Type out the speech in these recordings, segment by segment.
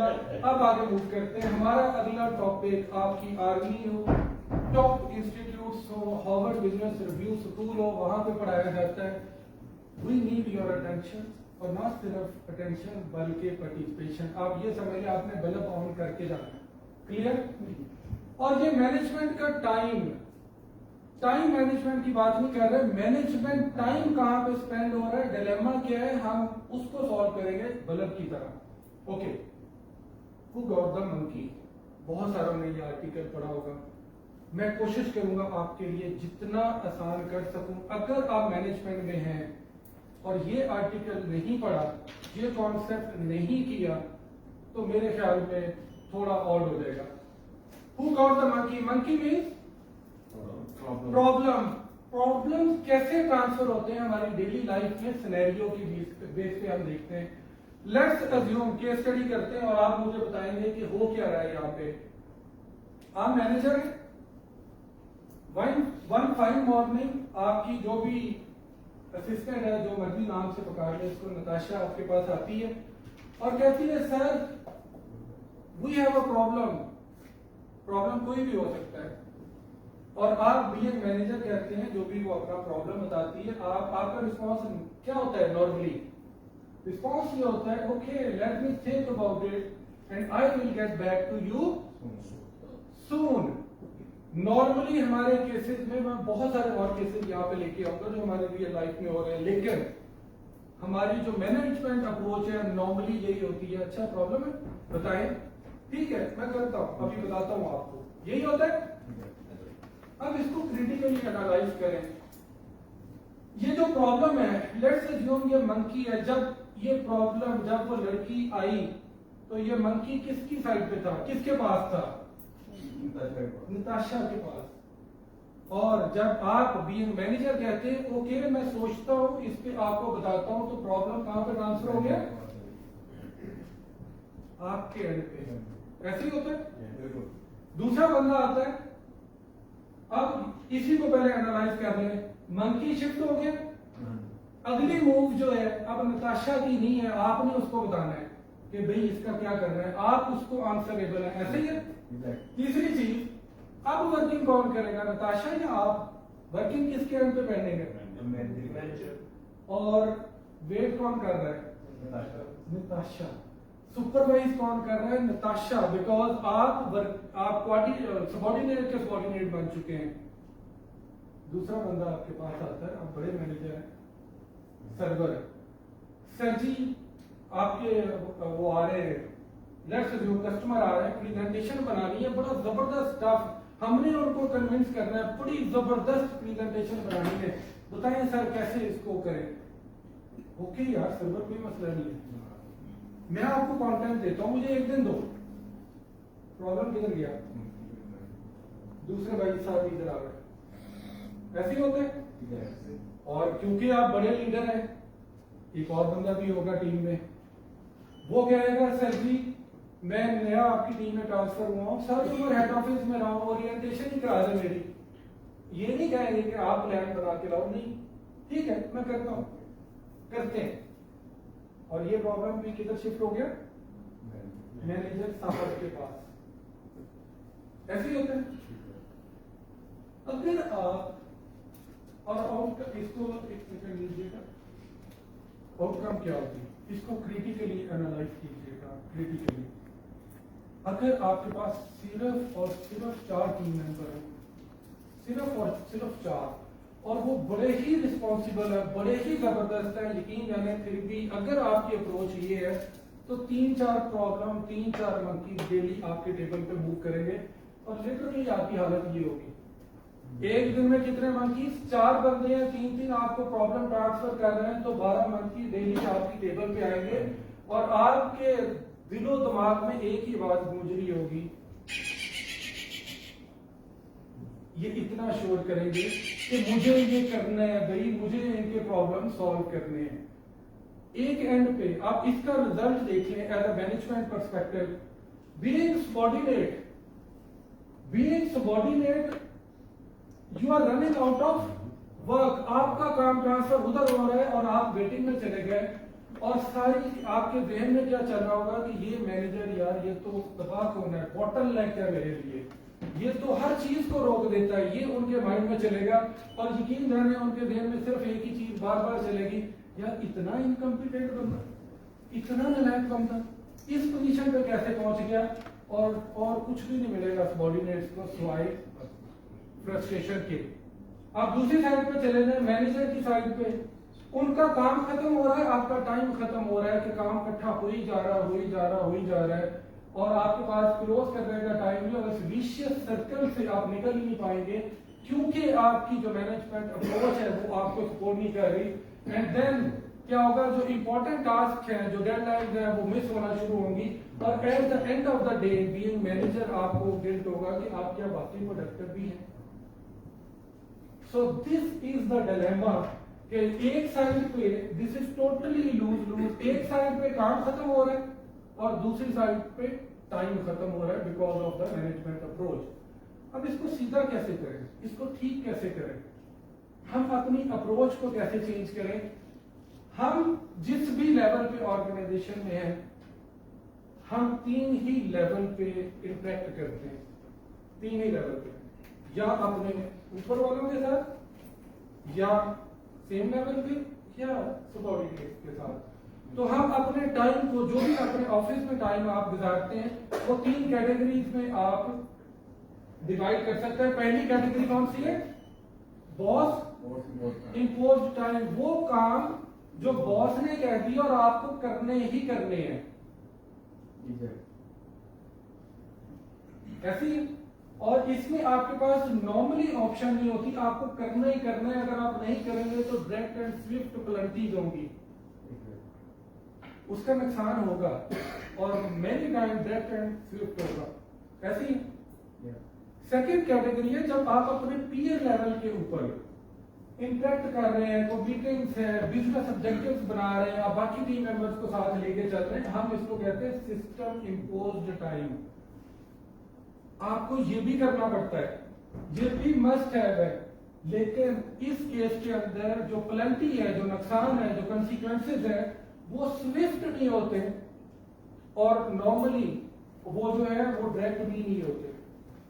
अल्हम्दुलिल्लाह। अब आगे मूव करते हैं। हमारा अगला टॉपिक आपकी आर्मी हो, टॉप इंस्टीट्यूट्स हो, हार्वर्ड बिजनेस रिव्यू स्कूल हो, वहां पे पढ़ाया जाता है। वी नीड योर अटेंशन, और ना सिर्फ अटेंशन बल्कि पार्टिसिपेशन। आप ये समझिए आपने बल्ब ऑन करके जाना है, क्लियर। और ये मैनेजमेंट का टाइम मैनेजमेंट की बात नहीं कर रहे, मैनेजमेंट टाइम कहां पे स्पेंड हो रहा है, डिलेमा क्या है, हम उसको सॉल्व करेंगे बल्ब की तरह। Okay, who got the monkey, बहुत सारा ने ये आर्टिकल पढ़ा होगा। मैं कोशिश करूंगा आपके लिए जितना आसान कर सकूं। अगर आप मैनेजमेंट में हैं और ये आर्टिकल नहीं पढ़ा, ये कॉन्सेप्ट नहीं किया, तो मेरे ख्याल में थोड़ा ऑड हो जाएगा। Who got the monkey, monkey means problem कैसे ट्रांसफर होते हैं हमारी डेली लाइफ में, सिनेरियो की बेस पे हम देखते हैं। लेट्स अज्यूम, केस स्टडी करते हैं और आप मुझे बताएंगे कि हो क्या रहा है यहाँ पे। आप मैनेजर हैं, वन फाइन मॉर्निंग आपकी जो भी असिस्टेंट है, जो मर्जी नाम से पकड़ ले इसको, नताशा आपके पास आती है और कहती है sir we have a problem कोई भी हो सकता है। और आप भी एक मैनेजर कहते हैं, जो भी वो अपना प्रॉब्लम बताती है, आपका रिस्पॉन्स क्या होता है नॉर्मली? रिस्पॉन्स ये होता है okay let me think about it and I will get back to you soon. Normally हमारे केसेस में, मैं बहुत सारे और केसेस यहाँ पे लेके आऊंगा जो हमारे रियल लाइफ में हो रहे हैं, लेकिन हमारी जो मैनेजमेंट अप्रोच है नॉर्मली यही होती है, अच्छा प्रॉब्लम है बताएं, ठीक है मैं करता हूं, अभी बताता हूं आपको, यही होता है। अब इसको क्रिटिकली एनालाइज करें। ये जो प्रॉब्लम है, लेट्स अज्यूम ये मंकी है। जब ये प्रॉब्लम, जब वो लड़की आई तो ये मंकी किसकी साइड पे था, किसके पास था? नताशा के पास। और जब आप बीइंग मैनेजर कहते हैं ओके मैं सोचता हूं, इस पे आपको बताता हूं, तो प्रॉब्लम कहां पे ट्रांसफर हो गया? आपके एंड पे। ऐसे ही होता है। दूसरा बंदा आता है, अब इसी को पहले एनालाइज कर रहे हैं, मंकी शिफ्ट हो गया, अगली मूव जो है अब नताशा की नहीं है, आपने उसको बताना है कि भाई इसका क्या करना है, आप उसको आंसरेबल है, ऐसे ही है। तीसरी चीज, अब वर्किंग कौन करेगा, नताशा या आप? वर्किंग किसके एंड पे पेंडिंग है? और वेट कौन कर रहा है? नताशा। सुपरवाइज कौन कर रहा है? नताशा, बिकॉज आप सबॉर्डिनेट के सबॉर्डिनेट बन चुके हैं। दूसरा बंदा आपके पास आता है, आप बड़े मैनेजर हैं, सर्वर है, सर जी आपके वो आ रहे हैं, लेट्स जो कस्टमर आ रहे हैं, प्रेजेंटेशन बनानी है, बड़ा जबरदस्त स्टफ, हमने उनको कन्विंस करना है, बड़ी जबरदस्त प्रेजेंटेशन बनानी है, बताएं सर कैसे इसको करें? ओके यार सर्वर कोई मसला नहीं है, मैं आपको कंटेंट देता हूं, मुझे एक दिन दो। प्रॉब्लम किधर गया? दूसरे भाई साहब इधर आ गए। ऐसे ही होते हैं। और क्योंकि आप बड़े लीडर हैं, एक और बंदा भी होगा टीम में, वो कहेगा सर जी मैं नया आपकी टीम में ट्रांसफर हुआ हूं, सर तो मैं हेड ऑफिस में रहा हूं, ओरिएंटेशन ही करा दे मेरी। ये नहीं कहेंगे कि आप प्लान बना के लाओ, नहीं ठीक है मैं करता हूं, करते हैं। और ये प्रॉब्लम भी किधर शिफ्ट हो गया? मैनेजर साहब के पास। ऐसे ही होता है। अगर आप और आउटकम, इसको एक सेकंड लीजिएगा, आउटकम क्या होती है इसको क्रिटिकली एनालाइज कीजिएगा। क्रिटिकली अगर आपके पास सिर्फ और सिर्फ 4 टीम मेंबर हैं, सिर्फ और सिर्फ 4, और वो बड़े ही रिस्पॉन्सिबल है, बड़े ही जबरदस्त है, यकीन जाने, फिर भी अगर आपकी अप्रोच ये है तो 3-4 प्रॉब्लम, 3-4 मंकी डेली आपके टेबल पे मूव करेंगे और लिटरली आपकी हालत ये होगी। एक दिन में कितने मंकी? 4 बंदे हैं, 3-3 आपको प्रॉब्लम ट्रांसफर कर रहे हैं, तो 12 मंकी डेली आपकी टेबल पे आएंगे और आपके दिलो दिमाग में एक ही बात गूंज रही होगी, ये इतना शोर करेंगे कि मुझे ये करना है भाई, मुझे इनके प्रॉब्लम सॉल्व करने हैं। एक एंड पे आप इसका रिजल्ट देख लें as a management perspective. Being subordinate you are running out of work, आपका काम ट्रांसफर उधर हो रहा है और आप वेटिंग में चले गए और सारी आपके जहन में क्या चल रहा होगा कि ये मैनेजर यार यार ये तो तबाह होना है, बॉटल नेक है मेरे लिए, ये तो हर चीज को रोक देता है, ये उनके माइंड में चलेगा। और यकीन जाने उनके ध्यान में सिर्फ एक ही चीज बार बार चलेगी, यार इतना इनकम्पिटेंट बंदा, इतना नालायक बंदा इस पोजीशन पे कैसे पहुंच गया। और कुछ भी नहीं मिलेगा सबॉर्डिनेट्स को सिवाय फ्रस्ट्रेशन के। आप दूसरी साइड पे चले जाए, मैनेजर की साइड पे, उनका काम खत्म हो रहा है, आपका टाइम खत्म हो रहा है कि काम इकट्ठा हो ही जा रहा है और आपके पास क्लोज करने का टाइम नहीं, और इस विशियस सर्कल से आप निकल ही नहीं पाएंगे क्योंकि आपकी जो मैनेजमेंट अप्रोच है वो आपको सपोर्ट नहीं कर रही। एंड देन क्या होगा, जो इंपॉर्टेंट टास्क है, जो डेडलाइंस है, वो मिस होना शुरू होंगी और at the end of the day being manager आपको गिल्ट होगा कि आप क्या वाकई प्रोडक्टिव भी हैं। So this is the dilemma कि एक साइड पे this is totally lose lose, एक साइड पे काम खत्म हो रहा है और दूसरी साइड पे टाइम खत्म हो रहा है because of the management approach. अब इसको सीधा कैसे करें, इसको ठीक कैसे करें, हम अपनी अप्रोच को कैसे चेंज करें। हम जिस भी लेवल पे ऑर्गेनाइजेशन में हैं, हम तीन ही लेवल पे इंटरेक्ट करते हैं, तीन ही लेवल पे, या अपने ऊपर वालों के साथ, या सेम लेवल पे, या सबऑर्डिनेट के साथ। तो हम अपने टाइम को, जो भी अपने ऑफिस में टाइम आप गुजारते हैं, वो तीन कैटेगरीज में आप डिवाइड कर सकते हैं। पहली कैटेगरी कौन सी है, बॉस इम्पोज्ड टाइम, वो काम जो बॉस ने कह दिया और आपको करने ही करने हैं, ऐसी। और इसमें आपके पास नॉर्मली ऑप्शन नहीं होती, आपको करना ही करना है, अगर आप नहीं करेंगे तो डायरेक्ट एंड स्विफ्ट पेनल्टीज होंगी, उसका नुकसान होगा और many time direct and Swift होगा, ऐसी। सेकंड कैटेगरी है जब आप अपने पीयर लेवल के ऊपर इंटरेक्ट कर रहे हैं, कोई मीटिंग्स है, बिजनेस ऑब्जेक्टिव्स बना रहे हैं, आप बाकी टीम मेंबर्स को साथ लेके चल रहे हैं, हम इसको कहते हैं सिस्टम इम्पोज्ड टाइम। आपको ये भी करना पड़ता है, ये भी मस्ट है, लेकिन इस केस के अंदर जो पेनल्टी है, जो नुकसान है, जो कंसीक्वेंसेस है, वो स्विफ्ट नहीं होते और नॉर्मली वो जो है वो डायरेक्ट भी नहीं होते।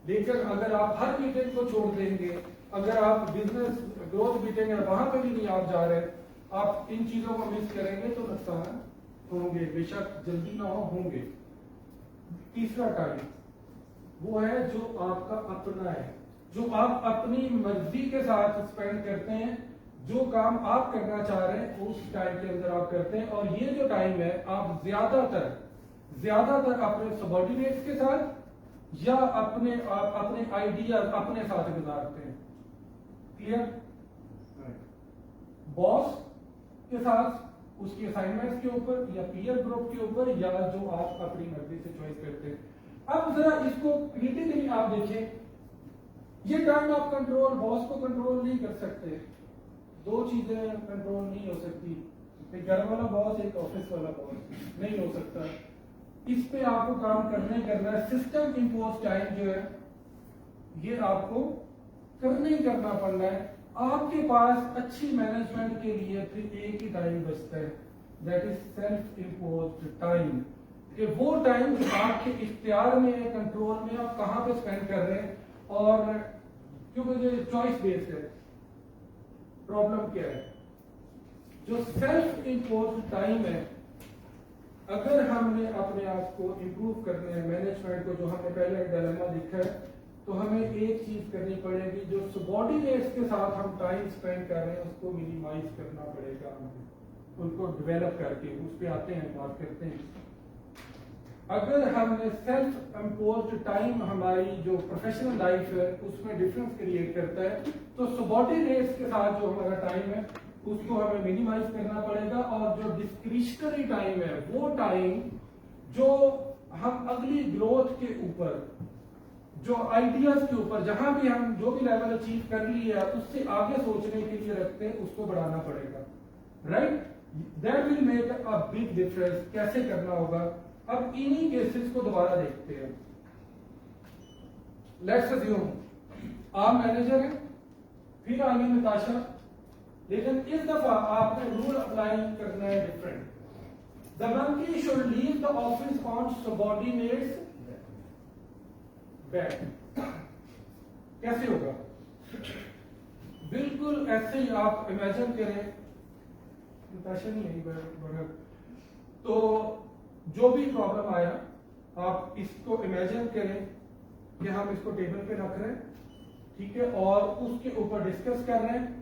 लेकिन अगर आप हर मीटिंग को छोड़ देंगे, अगर आप बिजनेस ग्रोथ मीटिंग है वहां पे भी नहीं आप जा रहे, आप इन चीजों को मिस करेंगे तो नुकसान होंगे, बेशक जल्दी ना होंगे। तीसरा टाइम वो है जो आपका अपना है, जो आप अपनी मर्जी के साथ स्पेंड करते हैं, जो काम आप करना चाह रहे हैं उस टाइम के अंदर आप करते हैं। और ये जो टाइम है आप ज्यादातर अपने सबऑर्डिनेट्स के साथ या अपने आइडियाज अपने साथ गुजारते हैं। क्लियर? बॉस के साथ, उसकी असाइनमेंट्स के ऊपर, या पीयर ग्रुप के ऊपर, या जो आप अपनी मर्जी से चॉइस करते हैं। अब जरा इसको क्रिटिकली आप देखें, ये टाइम आप कंट्रोल बॉस को कंट्रोल नहीं कर सकते, दो चीजें कंट्रोल नहीं हो सकती, एक घर वाला बॉस, एक ऑफिस वाला बॉस, नहीं हो सकता। इस पे आपको काम करना है। सिस्टम इम्पोज टाइम जो है ये आपको करना ही करना पड़ना है। आपके पास अच्छी मैनेजमेंट के लिए फिर एक ही टाइम बचता है, that is self imposed time, कि वो टाइम आपके इख्तियार में है, कंट्रोल में, आप कहां पे स्पेंड कर रहे हैं। और क्योंकि ये चॉइस बेस्ड है। प्रॉब्लम क्या है, जो सेल्फ इम्पोज्ड टाइम है, अगर हमने अपने आप को इंप्रूव करना है, मैनेजमेंट को, जो हमने पहले डिलेमा देखा है, तो हमें एक चीज करनी पड़ेगी, जो सबऑर्डिनेट्स के साथ हम टाइम स्पेंड कर रहे हैं उसको मिनिमाइज करना पड़ेगा, उनको डेवलप करके। उस पे आते हैं, बात करते हैं। अगर हमने सेल्फ इम्पोज्ड टाइम, हमारी जो प्रोफेशनल लाइफ है उसमें डिफरेंस क्रिएट करता है, तो सबऑर्डिनेट्स के साथ जो हमारा टाइम है उसको हमें मिनिमाइज करना पड़ेगा। और जो डिस्क्रिशनरी टाइम है, वो टाइम जो हम अगली ग्रोथ के ऊपर, जो आइडियाज के ऊपर, जहां भी हम जो भी लेवल अचीव कर लिया उससे आगे सोचने के लिए रखते हैं, उसको बढ़ाना पड़ेगा, right? That will make a big difference. कैसे करना होगा, अब इन्हीं केसेस को दोबारा देखते हैं। लेट्स अज्यूम आप मैनेजर हैं, फिर आई नताशा, लेकिन इस दफा आपने रूल अप्लाई करना है different. The monkey should leave the office on subordinates back. कैसे होगा? बिल्कुल ऐसे ही आप इमेजिन करें, पैशन नहीं है, तो जो भी प्रॉब्लम आया आप इसको इमेजिन करें कि हम इसको टेबल पे रख रहे हैं, ठीक है, और उसके ऊपर डिस्कस कर रहे हैं,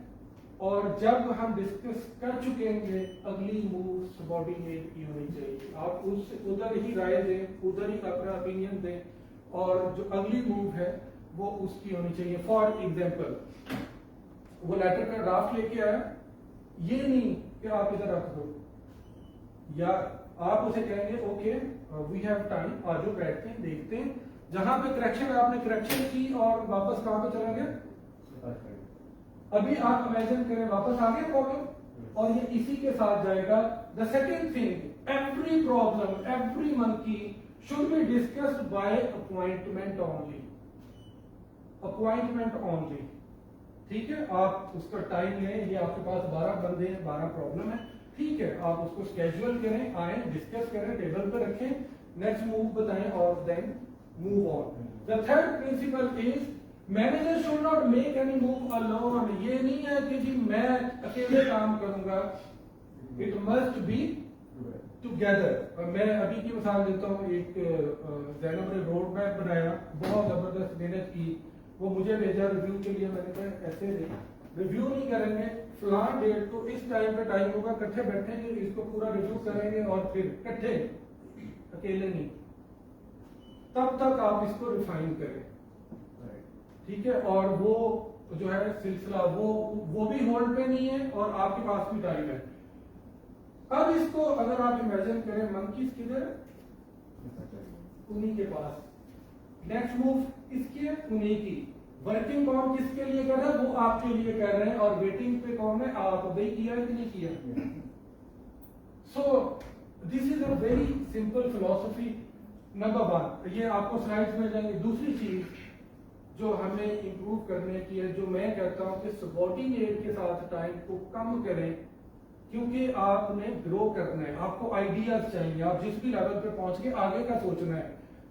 और जब हम डिस्कस कर चुके होंगे अगली मूव सबऑर्डिनेट की होनी चाहिए। आप उस उधर ही राय दें, उधर ही अपना ओपिनियन दें, और जो अगली मूव है वो उसकी होनी चाहिए। फॉर एग्जाम्पल, वो लेटर का ड्राफ्ट लेके आया, ये नहीं कि आप इधर रख दो, या आप उसे कहेंगे ओके वी हैव टाइम, आज बैठते हैं देखते हैं, जहां पे करेक्शन है आपने करेक्शन की और वापस कहां पे चला गया। अभी आप इमेजिन करें वापस आ गए प्रॉब्लम, और ये इसी के साथ जाएगा। The second thing, every problem, every monkey should be discussed bye appointment only, appointment only, ठीक है। आप उसका टाइम लें, ये आपके पास 12 बंदे हैं, 12 प्रॉब्लम है, ठीक है, आप उसको स्केड्यूल करें, आए डिस्कस करें, टेबल पर रखें, नेक्स्ट मूव बताएं और then move on. The third principle is manager should not make any move alone. ये नहीं है कि जी मैं अकेले काम करूंगा, इट मस्ट बी टुगेदर। मैं अभी की मिसाल देता हूँ, एक जैनब ने रोड मैप बनाया, बहुत जबरदस्त मेहनत की, वो मुझे भेजा रिव्यू के लिए, मैंने कहा ऐसे रिव्यू नहीं करेंगे, फलान डेट को इस टाइम पे टाइम होगा, इकट्ठे बैठेंगे, इसको पूरा रिव्यू करेंगे और फिर इकट्ठे, अकेले नहीं, तब तक आप इसको रिफाइन करें, ठीक है। और वो जो है सिलसिला वो भी होल्ड पे नहीं है और आपके पास भी टाइम है। अब इसको अगर आप इमेजिन करें, मंकीज किधर, उन्हीं के पास, नेक्स्ट मूव किसकी है, उन्हीं की। वर्किंग कौन किसके लिए कर रहा है, वो आपके लिए कर रहे हैं, और वेटिंग पे कौन है, आप वही किया है कि नहीं किया। सो this is a very simple philosophy number 1, ये आपको स्लाइड्स में जाएंगे। दूसरी चीज जो हमें इंप्रूव करने की है, जो मैं कहता हूं कि सबऑर्डिनेट के साथ टाइम को कम करें, क्योंकि आपने ग्रो करना है, आपको आइडियाज चाहिए, आप जिस भी लेवल पे पहुंच के आगे का सोचना है,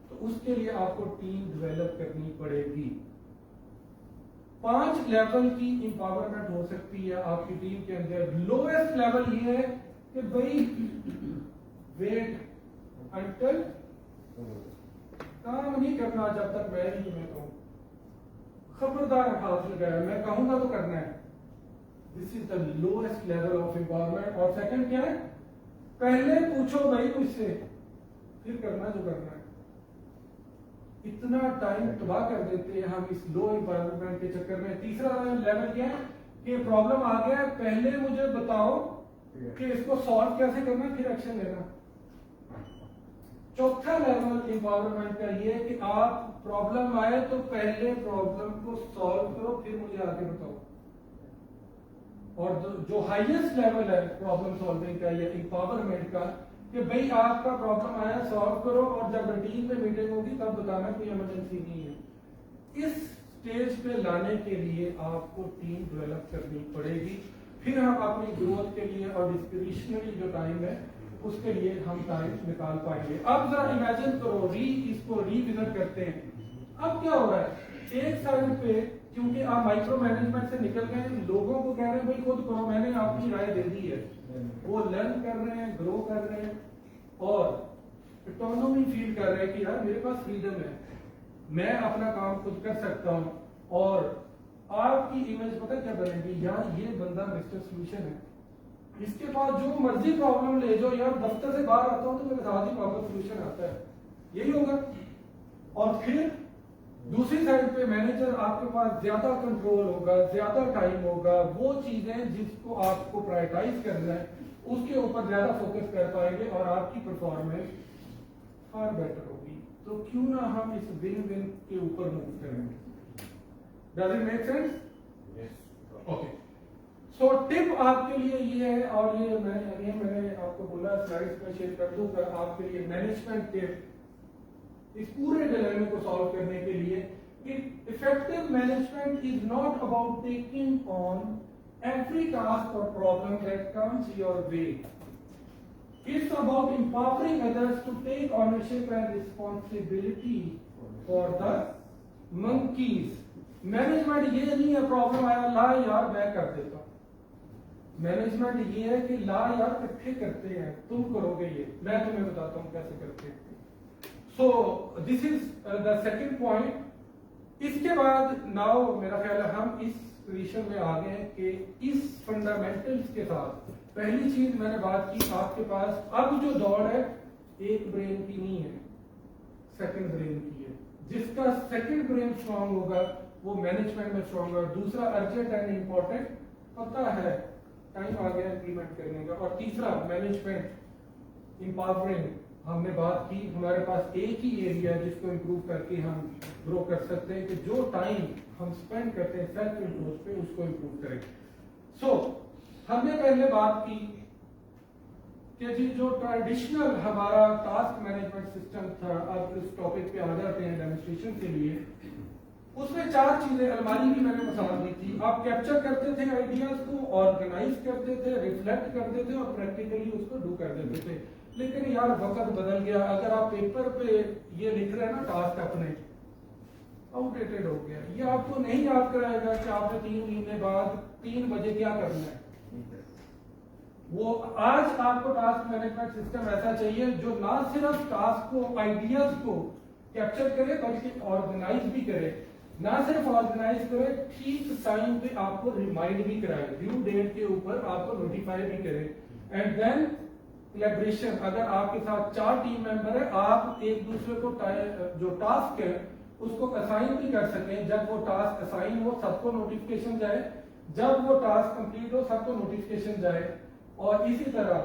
तो उसके लिए आपको टीम डेवलप करनी पड़ेगी। 5 लेवल की इंपावरमेंट हो सकती है आपकी टीम के अंदर। लोएस्ट लेवल ये है कि भाई वेट अंटिल, काम नहीं करना जब तक मैं कहूं, खबरदार हाथ लगाया, मैं कहूंगा तो करना है। This is the lowest level of empowerment. और सेकंड क्या है, पहले पूछो भाई मुझसे, फिर करना जो करना है। इतना टाइम तबाह कर देते हैं हम इस लो एम्पावरमेंट के चक्कर में। तीसरा लेवल क्या है कि प्रॉब्लम आ गया, पहले मुझे बताओ कि इसको सॉल्व कैसे करना, फिर एक्शन लेना। चौथा लेवल एम्पावरमेंट का ये कि आप प्रॉब्लम आए तो पहले प्रॉब्लम को सॉल्व करो, फिर मुझे आगे बताओ। और जो हाईएस्ट लेवल है प्रॉब्लम सॉल्विंग का या एम्पावरमेंट का, कि भाई आपका प्रॉब्लम आया, सॉल्व करो, और जब रूटीन में मीटिंग होगी तब बताना कोई इमरजेंसी नहीं है। इस स्टेज पे लाने के लिए आपको टीम डेवलप करनी पड़ेगी, फिर हम अपनी ग्रोथ के लिए और डिस्क्रिशनरी जो टाइम है उसके लिए हम टाइम निकाल पाएंगे। अब जरा इमेजिन करो, इसको रिविजन करते हैं। अब क्या हो रहा है, एक साइड पे क्योंकि आप माइक्रो मैनेजमेंट से निकल गए, लोगों को कह रहे हैं भाई खुद करो, मैंने आपकी राय दे दी है, वो लर्न कर रहे हैं, ग्रो कर रहे हैं, और ऑटोनॉमी फील कर रहे हैं कि यार मेरे पास फ्रीडम है, मैं अपना काम खुद कर सकता हूं। और आपकी इमेज पता क्या बनेगी, यार ये बंदा मिस्टर सोल्यूशन है, इसके पास जो मर्जी प्रॉब्लम ले जाओ, यार दफ्तर से बाहर आता हूं तो मेरे साथ ही प्रॉब्लम सोल्यूशन आता है, यही होगा। और फिर दूसरी साइड पे मैनेजर आपके पास ज्यादा कंट्रोल होगा, ज्यादा टाइम होगा, वो चीजें जिसको आपको प्रायोरिटाइज करना है उसके ऊपर ज्यादा फोकस कर पाएंगे और आपकी परफॉर्मेंस फार बेटर होगी। तो क्यों ना हम इस विन विन के ऊपर मूव करेंगे। Does it make sense? Okay, so tip आपके लिए ये है, और ये मैंने आपको बोला स्लाइड्स में शेयर कर दूंगा आपके लिए मैनेजमेंट टिप इस पूरे डिलेमे को सॉल्व करने के लिए। Effective management is not about taking on every task or problem that comes your way. It's about empowering others to take ownership and responsibility for the monkeys. Management ये नहीं है problem आया ला यार मैं कर देता हूं। मैनेजमेंट ये है कि ला यार इकट्ठे करते हैं, तुम करोगे ये, मैं तुम्हें बताता हूं कैसे करते हैं। So this is the second point. इसके बाद नाउ मेरा ख्याल है हम इस पोजीशन में आ गए कि इस फंडामेंटल्स के साथ पहली चीज मैंने बात की, आपके पास अब जो दौड़ है एक ब्रेन की नहीं है, सेकंड ब्रेन की है। जिसका सेकंड ब्रेन स्ट्रांग होगा वो मैनेजमेंट में स्ट्रांग होगा। दूसरा अर्जेंट एंड इंपॉर्टेंट पता है, टाइम आ गया इंप्लीमेंट करने का। और तीसरा मैनेजमेंट इंपावरिंग, हमने बात की हमारे पास एक ही एरिया है जिसको इंप्रूव करके हम ग्रो कर सकते हैं कि जो टाइम हम स्पेंड करते हैं सेल्फ इंप्रूव पे उसको इंप्रूव करें। सो हमने पहले बात की कि जी जो ट्रेडिशनल हमारा टास्क मैनेजमेंट सिस्टम था, अब इस टॉपिक पे आ जाते हैं डेमोन्स्ट्रेशन के लिए। उसमें चार चीजें, अलमारी की मैंने मिसाल दी थी। आप कैप्चर करते थे आइडियाज को, ऑर्गेनाइज करते थे, रिफ्लेक्ट करते थे और प्रैक्टिकली उसको डू कर देते थे। लेकिन यार वक्त बदल गया। अगर आप पेपर पे ये लिख रहे हैं ना टास्क अपने, आउटडेटेड हो गया। ये आपको नहीं याद कराएगा कि आपने 3 महीने बाद 3 बजे क्या करना है। वो आज आपको टास्क मैनेजमेंट सिस्टम ऐसा चाहिए जो ना सिर्फ टास्क को, आइडियाज को कैप्चर करे बल्कि ऑर्गेनाइज भी करे। ना सिर्फ ऑर्गेनाइज करे, ठीक टाइम पे आपको रिमाइंड भी कराए, ड्यू डेट के ऊपर आपको नोटिफाई भी करे। एंड देन कोलैबोरेशन, अगर आपके साथ 4 टीम मेंबर है, आप एक दूसरे को जो टास्क है उसको असाइन भी कर सकें। जब वो टास्क असाइन हो सबको नोटिफिकेशन जाए, जब वो टास्क कंप्लीट हो सबको नोटिफिकेशन जाए। और इसी तरह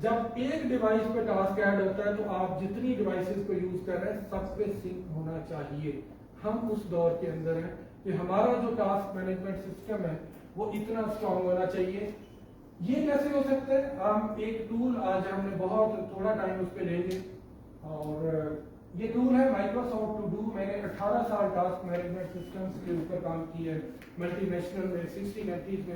जब एक डिवाइस पे टास्क ऐड होता है तो आप जितनी डिवाइसेस को यूज कर रहे हैं सब पे सिंक होना चाहिए। हम उस दौर के अंदर हैं कि हमारा जो टास्क मैनेजमेंट सिस्टम है वो इतना स्ट्रांग होना चाहिए। ये कैसे हो सकता है? हम एक टूल, आज हमने बहुत थोड़ा टाइम उस पर लेंगे, और ये टूल है माइक्रोसॉफ्ट टू डू। मैंने 18 साल टास्क मैनेजमेंट सिस्टम्स के ऊपर काम किया है, मल्टीनेशनल में 60 कंट्रीज में